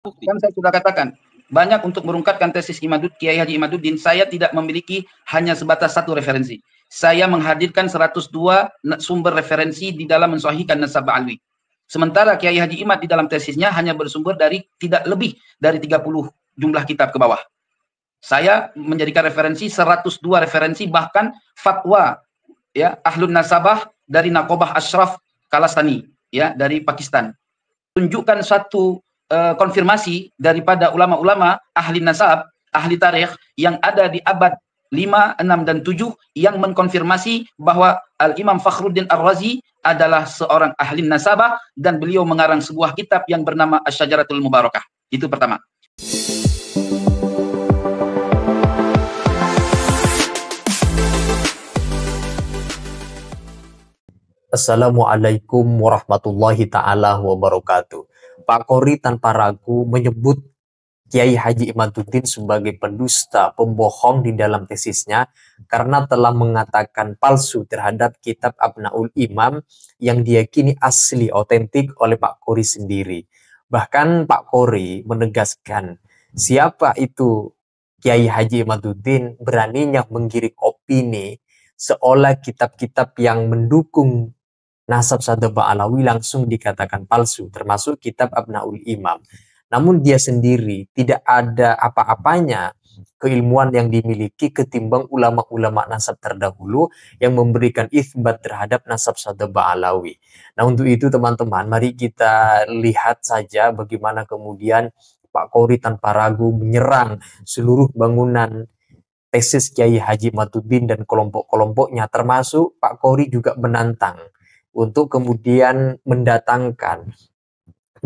Kan saya sudah katakan, banyak untuk merungkapkan tesis Kiai Haji Imaduddin, saya tidak memiliki hanya sebatas satu referensi. Saya menghadirkan 102 sumber referensi di dalam mensahihkan nasab alwi. Sementara Kiai Haji Imad di dalam tesisnya hanya bersumber dari tidak lebih dari 30 jumlah kitab ke bawah. Saya menjadikan referensi 102 referensi, bahkan fatwa ya Ahlun Nasabah dari Naqobah Ashraf Kalastani ya dari Pakistan. Tunjukkan satu konfirmasi daripada ulama-ulama ahli nasab, ahli tarikh yang ada di abad 5, 6, dan 7 yang mengkonfirmasi bahwa Al-Imam Fakhruddin Ar-Razi adalah seorang ahli nasabah dan beliau mengarang sebuah kitab yang bernama Asy-Syajaratul Mubarakah. Itu pertama. Assalamualaikum warahmatullahi ta'ala wabarakatuh. Pak Qori tanpa ragu menyebut Kiai Haji Imaduddin sebagai pendusta, pembohong di dalam tesisnya karena telah mengatakan palsu terhadap kitab Abnaul Imam yang diyakini asli, otentik oleh Pak Qori sendiri. Bahkan Pak Qori menegaskan siapa itu Kiai Haji Imaduddin beraninya menggiring opini seolah kitab-kitab yang mendukung nasab Sadaba Alawi langsung dikatakan palsu, termasuk kitab Abnaul Imam. Namun dia sendiri tidak ada apa-apanya keilmuan yang dimiliki ketimbang ulama-ulama nasab terdahulu yang memberikan itsbat terhadap nasab Sadaba Alawi. Nah, untuk itu teman-teman, mari kita lihat saja bagaimana kemudian Pak Qori tanpa ragu menyerang seluruh bangunan tesis Kiai Haji Imaduddin dan kelompok-kelompoknya, termasuk Pak Qori juga menantang untuk kemudian mendatangkan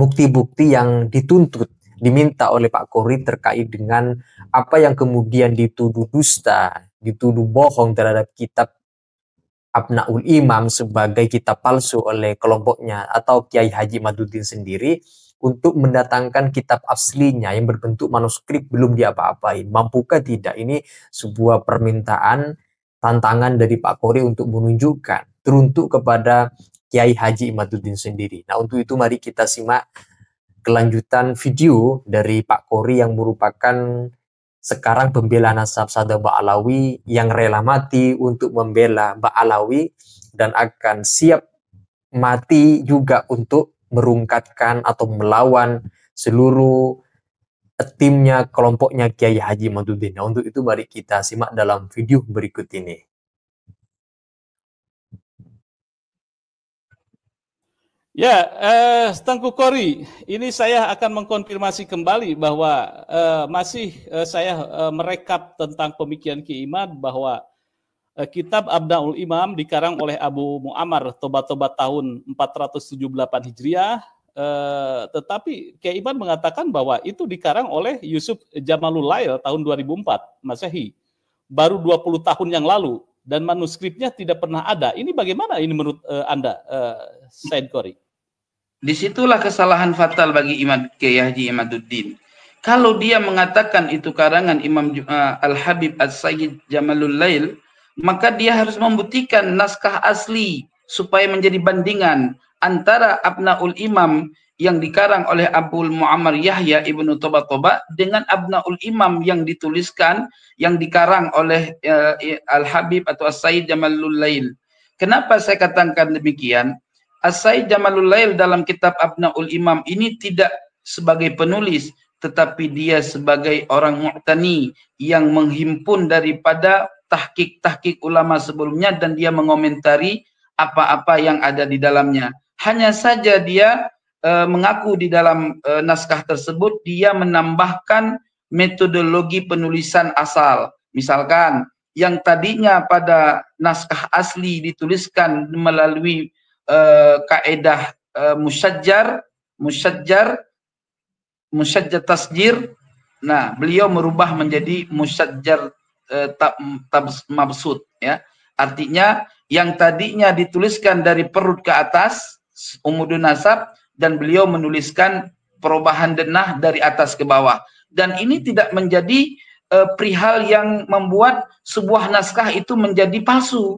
bukti-bukti yang dituntut, diminta oleh Pak Qori terkait dengan apa yang kemudian dituduh dusta, dituduh bohong terhadap kitab Abnaul Imam sebagai kitab palsu oleh kelompoknya atau Kiai Haji Imaduddin sendiri, untuk mendatangkan kitab aslinya yang berbentuk manuskrip belum diapa-apain. Mampukah tidak? Ini sebuah permintaan, tantangan dari Pak Qori untuk menunjukkan teruntuk kepada Kiai Haji Imaduddin sendiri. Nah, untuk itu mari kita simak kelanjutan video dari Pak Qori yang merupakan sekarang pembela nasab Sadaba Alawi yang rela mati untuk membela Ba'alawi dan akan siap mati juga untuk merungkatkan atau melawan seluruh timnya, kelompoknya Kiai Haji Imaduddin. Nah, untuk itu mari kita simak dalam video berikut ini. Ya, Tengku Qori, ini saya akan mengkonfirmasi kembali bahwa saya merekap tentang pemikiran Ki Imad bahwa kitab Abnaul Imam dikarang oleh Abu Mu'ammar Tobat-Tobat tahun 478 Hijriah, tetapi Ki Imad mengatakan bahwa itu dikarang oleh Yusuf Jamalul Lail tahun 2004 Masehi, baru 20 tahun yang lalu, dan manuskripnya tidak pernah ada. Ini bagaimana ini menurut Anda, Said Qori? Disitulah kesalahan fatal bagi Imam Kiai Haji Imaduddin. Kalau dia mengatakan itu karangan Imam Al-Habib As-Sayyid Jamalul Lail, maka dia harus membuktikan naskah asli supaya menjadi bandingan antara Abnaul Imam yang dikarang oleh Abu Mu'ammar Yahya Ibnu Toba-Toba dengan Abnaul Imam yang dituliskan, yang dikarang oleh Al-Habib atau As-Sayyid Jamalul Lail. Kenapa saya katakan demikian? As-Sayyid Jamalul Lail dalam kitab Abnaul Imam ini tidak sebagai penulis, tetapi dia sebagai orang mu'tani yang menghimpun daripada tahqiq-tahqiq ulama sebelumnya dan dia mengomentari apa-apa yang ada di dalamnya. Hanya saja dia mengaku di dalam naskah tersebut dia menambahkan metodologi penulisan asal. Misalkan yang tadinya pada naskah asli dituliskan melalui kaedah musyajjar tasjir. Nah, beliau merubah menjadi musyajjar mabsut, ya. Artinya yang tadinya dituliskan dari perut ke atas umudun nasab, dan beliau menuliskan perubahan denah dari atas ke bawah. Dan ini tidak menjadi perihal yang membuat sebuah naskah itu menjadi palsu.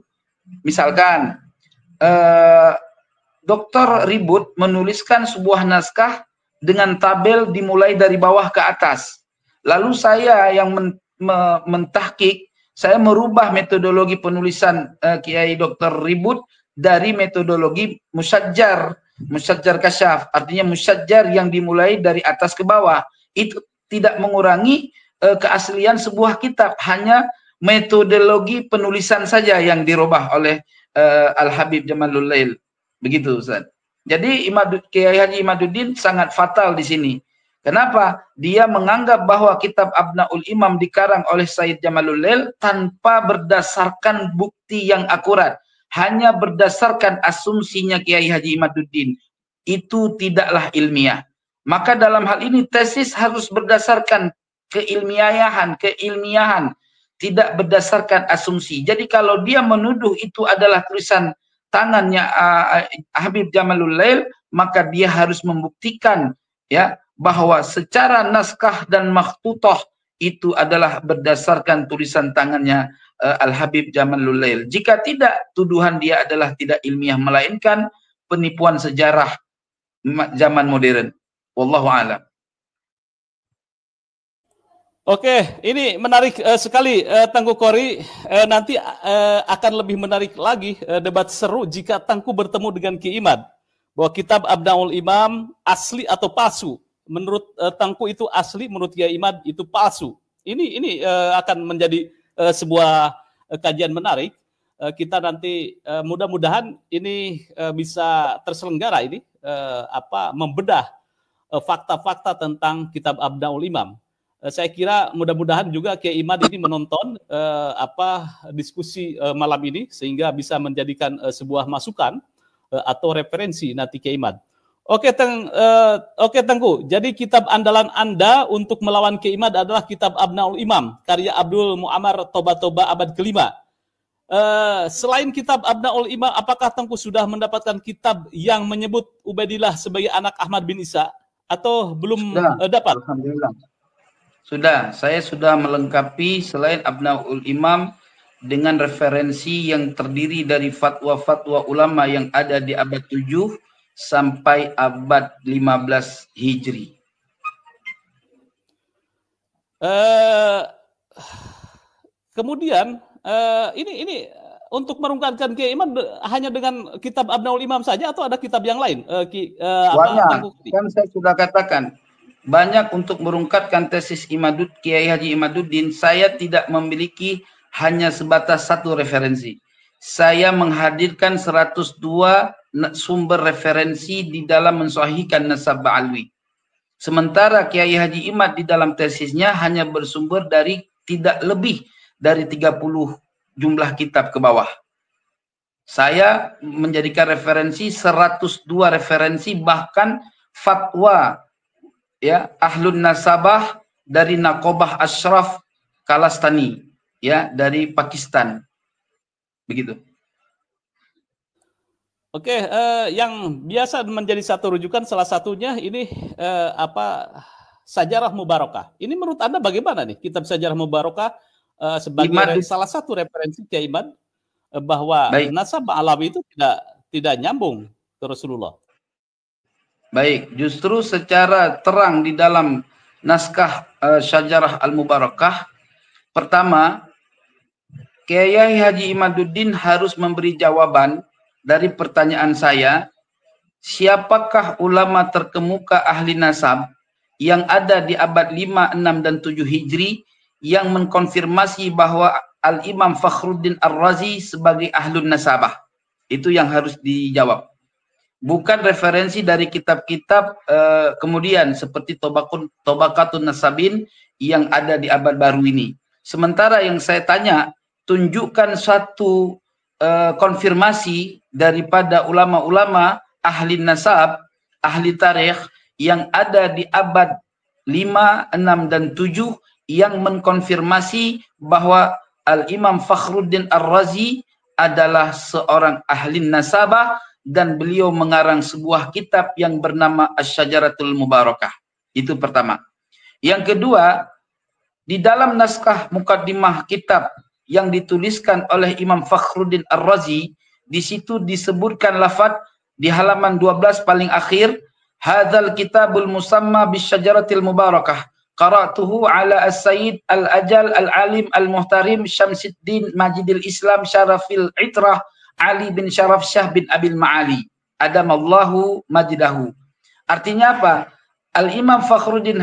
Misalkan Dr. Ribut menuliskan sebuah naskah dengan tabel dimulai dari bawah ke atas. Lalu saya yang mentahkik, saya merubah metodologi penulisan Kiai Dr. Ribut dari metodologi musajjar kasyaf, artinya musajjar yang dimulai dari atas ke bawah. Itu tidak mengurangi keaslian sebuah kitab, hanya metodologi penulisan saja yang dirubah oleh Al-Habib Jamalul Lail. Begitu, Ustaz. Jadi Kiai Haji Imaduddin sangat fatal di sini. Kenapa? Dia menganggap bahwa kitab Abnaul Imam dikarang oleh Sayyid Jamalul Lail tanpa berdasarkan bukti yang akurat, hanya berdasarkan asumsinya Kiai Haji Imaduddin. Itu tidaklah ilmiah. Maka dalam hal ini tesis harus berdasarkan keilmiahan, tidak berdasarkan asumsi. Jadi kalau dia menuduh itu adalah tulisan tangannya Habib Jamalul Lail, maka dia harus membuktikan ya bahwa secara naskah dan makhtutah itu adalah berdasarkan tulisan tangannya Al-Habib Jamalul Lail. Jika tidak, tuduhan dia adalah tidak ilmiah, melainkan penipuan sejarah zaman modern. Wallahu a'lam. Oke, ini menarik sekali Tengku Qori. Nanti akan lebih menarik lagi debat seru jika Tengku bertemu dengan Ki Imad. Bahwa kitab Abnaul Imam asli atau palsu. Menurut Tengku itu asli, menurut Kiai Imad itu palsu. Ini akan menjadi sebuah kajian menarik. Kita nanti mudah-mudahan ini bisa terselenggara ini membedah fakta-fakta tentang kitab Abnaul Imam. Saya kira mudah-mudahan juga Kiai Imad ini menonton diskusi malam ini sehingga bisa menjadikan sebuah masukan atau referensi nanti Kiai Imad. Oke Tengku. Jadi kitab andalan Anda untuk melawan Kiai Imad adalah kitab Abnaul Imam karya Abdul Muammar Toba abad ke-5. Selain kitab Abnaul Imam, apakah Tengku sudah mendapatkan kitab yang menyebut Ubaidillah sebagai anak Ahmad bin Isa atau belum dapat? Alhamdulillah. Sudah, saya sudah melengkapi selain Abnaul Imam dengan referensi yang terdiri dari fatwa-fatwa ulama yang ada di abad 7 sampai abad 15 Hijri. Kemudian ini untuk merungkatkan Kiai Imad hanya dengan kitab Abnaul Imam saja atau ada kitab yang lain? Banyak, kan saya sudah katakan. Banyak untuk merungkatkan tesis Kiai Haji Imaduddin. Saya tidak memiliki hanya sebatas satu referensi. Saya menghadirkan 102 sumber referensi di dalam mensahihkan nasab Ba'alwi. Sementara Kiai Haji Imad di dalam tesisnya hanya bersumber dari tidak lebih dari 30 jumlah kitab ke bawah. Saya menjadikan referensi 102 referensi, bahkan fatwa ya Ahlun Nasabah dari Naqobah Ashraf Kalastani ya dari Pakistan. Begitu. Oke, yang biasa menjadi satu rujukan salah satunya ini Sajarah Mubarakah. Ini menurut Anda bagaimana nih kitab Sajarah Mubarakah sebagai salah satu referensi Kiai Imad bahwa nasab Alawi itu tidak nyambung ke Rasulullah? Baik, justru secara terang di dalam naskah Syajarah Al-Mubarakah, pertama, Kiai Haji Imaduddin harus memberi jawaban dari pertanyaan saya, siapakah ulama terkemuka ahli nasab yang ada di abad 5, 6, dan 7 Hijri yang mengkonfirmasi bahwa Al-Imam Fakhruddin Ar-Razi sebagai ahlun nasabah? Itu yang harus dijawab. Bukan referensi dari kitab-kitab kemudian seperti Tobaqatun Nasabin yang ada di abad baru ini. Sementara yang saya tanya, tunjukkan satu konfirmasi daripada ulama-ulama ahli nasab, ahli tarikh yang ada di abad 5, 6, dan 7 yang mengkonfirmasi bahwa Al-Imam Fakhruddin Ar-Razi adalah seorang ahli nasabah dan beliau mengarang sebuah kitab yang bernama Asy-Syajaratul Mubarakah. Itu pertama. Yang kedua, di dalam naskah mukaddimah kitab yang dituliskan oleh Imam Fakhruddin Ar-Razi, di situ disebutkan lafaz di halaman 12 paling akhir, hadzal kitabul musamma bisyajaratil mubarakah qara'tuhu ala as-sayyid al-ajal al-alim al-muhtarim Syamsuddin Majidil Islam Syarafil Itrah Ali bin Syaraf Syah bin Abil Ma'ali adamallahu majidahu. Artinya apa? Al-Imam Fakhruddin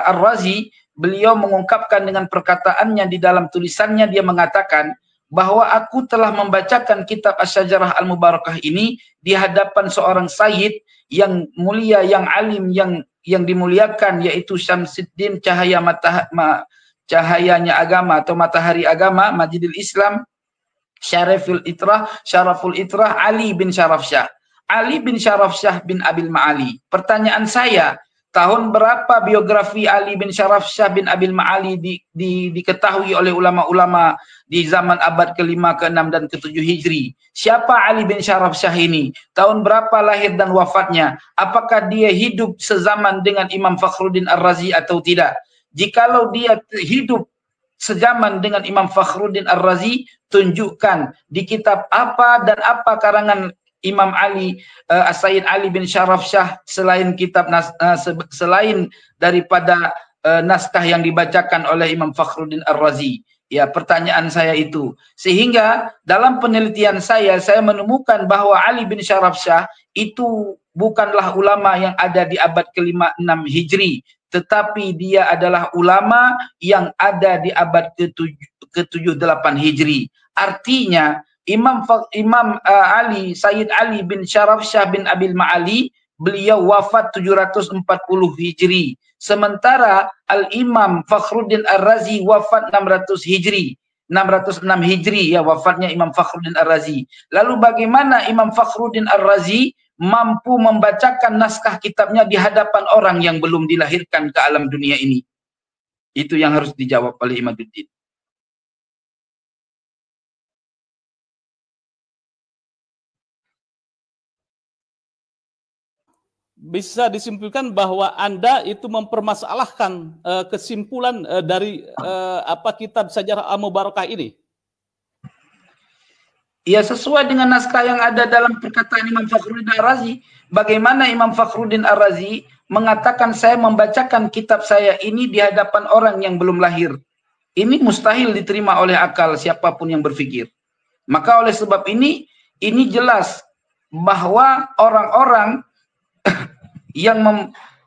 Ar-Razi, beliau mengungkapkan dengan perkataannya di dalam tulisannya, dia mengatakan bahwa aku telah membacakan kitab Asy-Syajarah Al-Mubarakah ini di hadapan seorang sayyid yang mulia, yang alim, yang dimuliakan, yaitu Syamsuddin cahayanya agama atau matahari agama Majidil Islam Syaraful Itrah Ali bin Syaraf Syah. Ali bin Syaraf Syah bin Abil Ma'ali. Pertanyaan saya, tahun berapa biografi Ali bin Syaraf Syah bin Abil Ma'ali diketahui oleh ulama-ulama di zaman abad ke-5, ke-6 dan ke-7 Hijri? Siapa Ali bin Syaraf Syah ini? Tahun berapa lahir dan wafatnya? Apakah dia hidup sezaman dengan Imam Fakhruddin Ar-Razi atau tidak? Jikalau dia hidup sejaman dengan Imam Fakhruddin Ar-Razi, tunjukkan di kitab apa dan apa karangan Imam Ali, As-Sayyid Ali bin Syaraf Syah selain kitab selain daripada naskah yang dibacakan oleh Imam Fakhruddin Ar-Razi. Ya, pertanyaan saya itu. Sehingga dalam penelitian saya menemukan bahwa Ali bin Syaraf Syah itu bukanlah ulama yang ada di abad ke-5, 6 Hijri, tetapi dia adalah ulama yang ada di abad ke-7, 8 Hijri. Artinya Imam Ali, Sayyid Ali bin Syaraf Syah bin Abil Ma'ali, beliau wafat 740 Hijri. Sementara Al-Imam Fakhruddin Ar-Razi wafat 600 Hijri. 606 Hijri ya wafatnya Imam Fakhruddin Ar-Razi. Lalu bagaimana Imam Fakhruddin Ar-Razi mampu membacakan naskah kitabnya di hadapan orang yang belum dilahirkan ke alam dunia ini? Itu yang harus dijawab oleh Imaduddin. Bisa disimpulkan bahwa Anda itu mempermasalahkan kesimpulan dari kitab Syajarah Al-Mubarakah ini. Ya, sesuai dengan naskah yang ada dalam perkataan Imam Fakhruddin Ar-Razi. Bagaimana Imam Fakhruddin Ar-Razi mengatakan saya membacakan kitab saya ini di hadapan orang yang belum lahir. Ini mustahil diterima oleh akal siapapun yang berpikir. Maka oleh sebab ini jelas bahwa orang-orang yang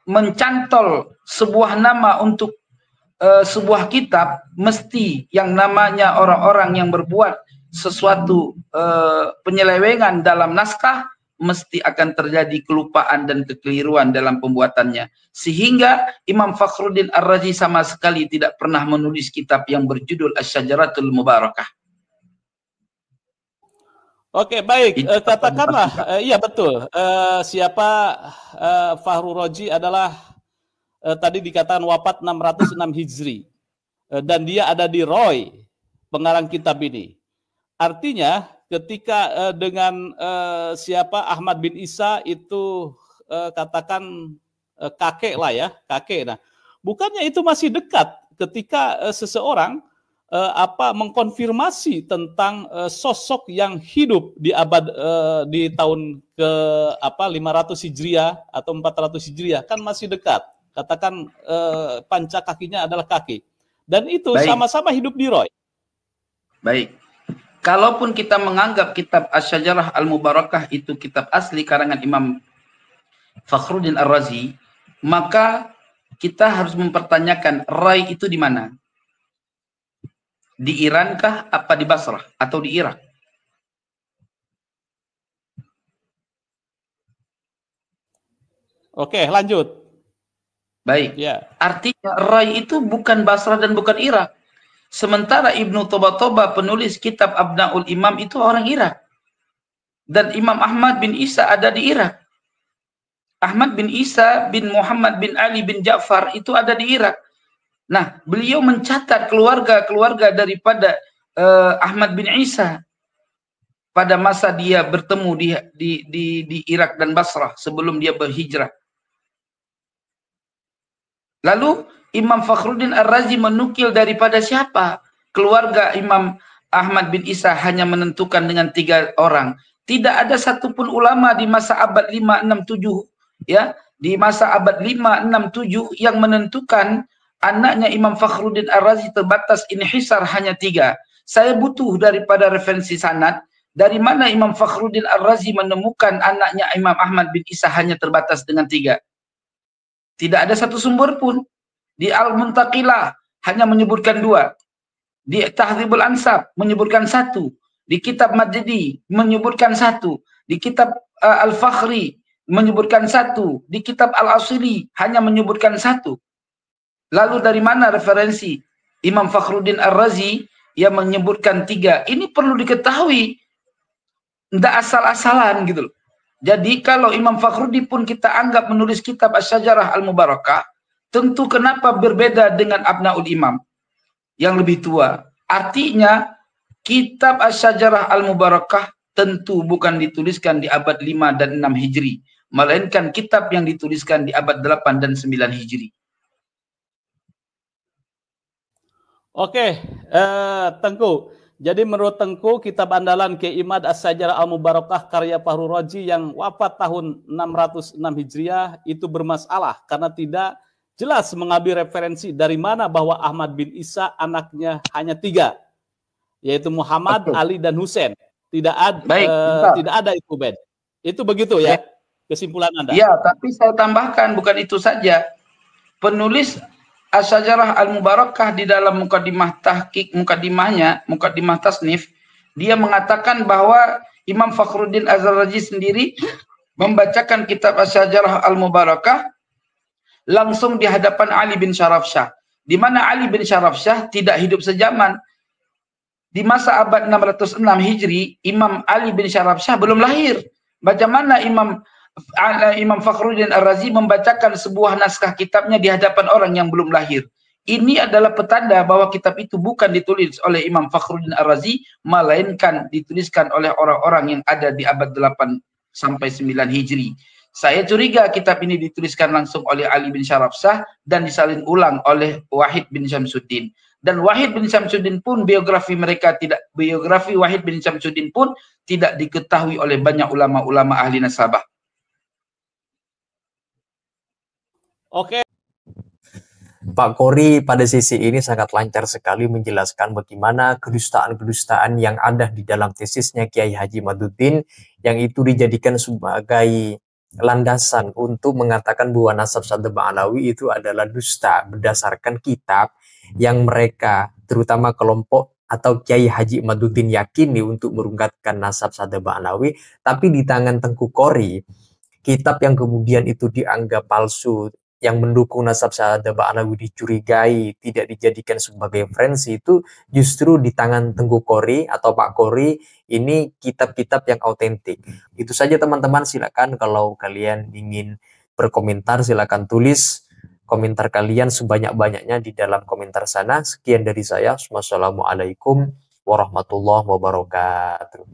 mencantol sebuah nama untuk sebuah kitab, mesti yang namanya orang-orang yang berbuat sesuatu penyelewengan dalam naskah, mesti akan terjadi kelupaan dan kekeliruan dalam pembuatannya. Sehingga Imam Fakhruddin Ar-Razi sama sekali tidak pernah menulis kitab yang berjudul Asy-Syajaratul Mubarakah. Oke, baik. Katakanlah, iya betul. Siapa Fahru Roji adalah tadi dikatakan wafat 606 Hijri. Dan dia ada di Roy, pengarang kitab ini. Artinya ketika dengan siapa Ahmad bin Isa itu katakan kakek lah ya, kakek. Nah, bukannya itu masih dekat ketika seseorang mengkonfirmasi tentang sosok yang hidup di abad di tahun ke 500 Hijriah atau 400 Hijriah, kan masih dekat. Katakan panca kakinya adalah kaki. Dan itu sama-sama hidup di Roy. Baik. Kalaupun kita menganggap kitab Asy-Syajarah Al-Mubarakah itu kitab asli karangan Imam Fakhruddin Ar-Razi, maka kita harus mempertanyakan Rai itu di mana? Di Iran kah, apa di Basrah atau di Irak? Oke, lanjut. Baik. Ya. Artinya Rai itu bukan Basrah dan bukan Irak. Sementara Ibnu Toba penulis kitab Abnaul Imam itu orang Irak. Dan Imam Ahmad bin Isa ada di Irak. Ahmad bin Isa bin Muhammad bin Ali bin Ja'far itu ada di Irak. Nah, beliau mencatat keluarga daripada Ahmad bin Isa pada masa dia bertemu di Irak dan Basrah sebelum dia berhijrah. Lalu Imam Fakhruddin Ar-Razi menukil daripada siapa? Keluarga Imam Ahmad bin Isa hanya menentukan dengan 3 orang. Tidak ada satupun ulama di masa abad 5, 6, 7 ya, di masa abad 5, 6, 7 yang menentukan anaknya Imam Fakhruddin Ar-Razi terbatas inhisar hanya 3. Saya butuh daripada referensi sanad, dari mana Imam Fakhruddin Ar-Razi menemukan anaknya Imam Ahmad bin Isa hanya terbatas dengan 3. Tidak ada satu sumber pun. Di Al-Muntaqilah hanya menyebutkan 2. Di Tahdzibul Ansab menyebutkan 1. Di kitab Majdi menyebutkan 1. Di kitab Al-Fakhri menyebutkan 1. Di kitab Al-Asili hanya menyebutkan 1. Lalu dari mana referensi Imam Fakhruddin Ar-Razi yang menyebutkan 3? Ini perlu diketahui. Tidak asal-asalan gitu loh. Jadi kalau Imam Fakhruddin pun kita anggap menulis kitab Asy-Syajarah Al-Mubarakah, tentu kenapa berbeda dengan Abnaul Imam yang lebih tua? Artinya kitab Asy-Syajarah Al-Mubarakah tentu bukan dituliskan di abad 5 dan 6 Hijri, melainkan kitab yang dituliskan di abad 8 dan 9 Hijri. Oke, Tengku. Jadi menurut Tengku, kitab andalan Kiai Imad Asy-Syajarah Al-Mubarakah karya Fahru Raji yang wafat tahun 606 Hijriah itu bermasalah karena tidak jelas mengambil referensi dari mana bahwa Ahmad bin Isa anaknya hanya 3, yaitu Muhammad, Ali, dan Husain. Tidak ada itu, Ben. Itu begitu ya, kesimpulan Anda? Ya, tapi saya tambahkan bukan itu saja. Penulis Asy-Syajarah Al-Mubarakah di dalam mukaddimah tahqiq, mukaddimah tasnif, dia mengatakan bahwa Imam Fakhruddin Az-Razi sendiri membacakan kitab Asy-Syajarah Al-Mubarakah langsung di hadapan Ali bin Syarafsyah, di mana Ali bin Syarafsyah tidak hidup sejaman. Di masa abad 606 Hijri, Imam Ali bin Syarafsyah belum lahir. Bagaimana Imam Fakhruddin Ar-Razi membacakan sebuah naskah kitabnya di hadapan orang yang belum lahir? Ini adalah petanda bahwa kitab itu bukan ditulis oleh Imam Fakhruddin Ar-Razi, melainkan dituliskan oleh orang-orang yang ada di abad 8 sampai 9 Hijri. Saya curiga kitab ini dituliskan langsung oleh Ali bin Syarafsyah dan disalin ulang oleh Wahid bin Syamsuddin. Dan Wahid bin Syamsuddin pun biografi Wahid bin Syamsuddin pun tidak diketahui oleh banyak ulama-ulama ahli nasabah. Oke. Pak Kori pada sisi ini sangat lancar sekali menjelaskan bagaimana kedustaan-kedustaan yang ada di dalam tesisnya Kiai Haji Imaduddin, yang itu dijadikan sebagai landasan untuk mengatakan bahwa nasab Sadaq Ba'alawi itu adalah dusta berdasarkan kitab yang mereka, terutama kelompok atau Kiai Haji Imaduddin, yakini untuk merungkatkan nasab Sadaq Ba'alawi, tapi di tangan Tengku Kori, kitab yang kemudian itu dianggap palsu, yang mendukung nasab Sadaq Ba'alawi dicurigai, tidak dijadikan sebagai referensi, itu justru di tangan Tengku Kori atau Pak Kori, ini kitab-kitab yang autentik. Itu saja teman-teman, silakan kalau kalian ingin berkomentar silakan tulis komentar kalian sebanyak-banyaknya di dalam komentar sana. Sekian dari saya. Wassalamualaikum warahmatullahi wabarakatuh.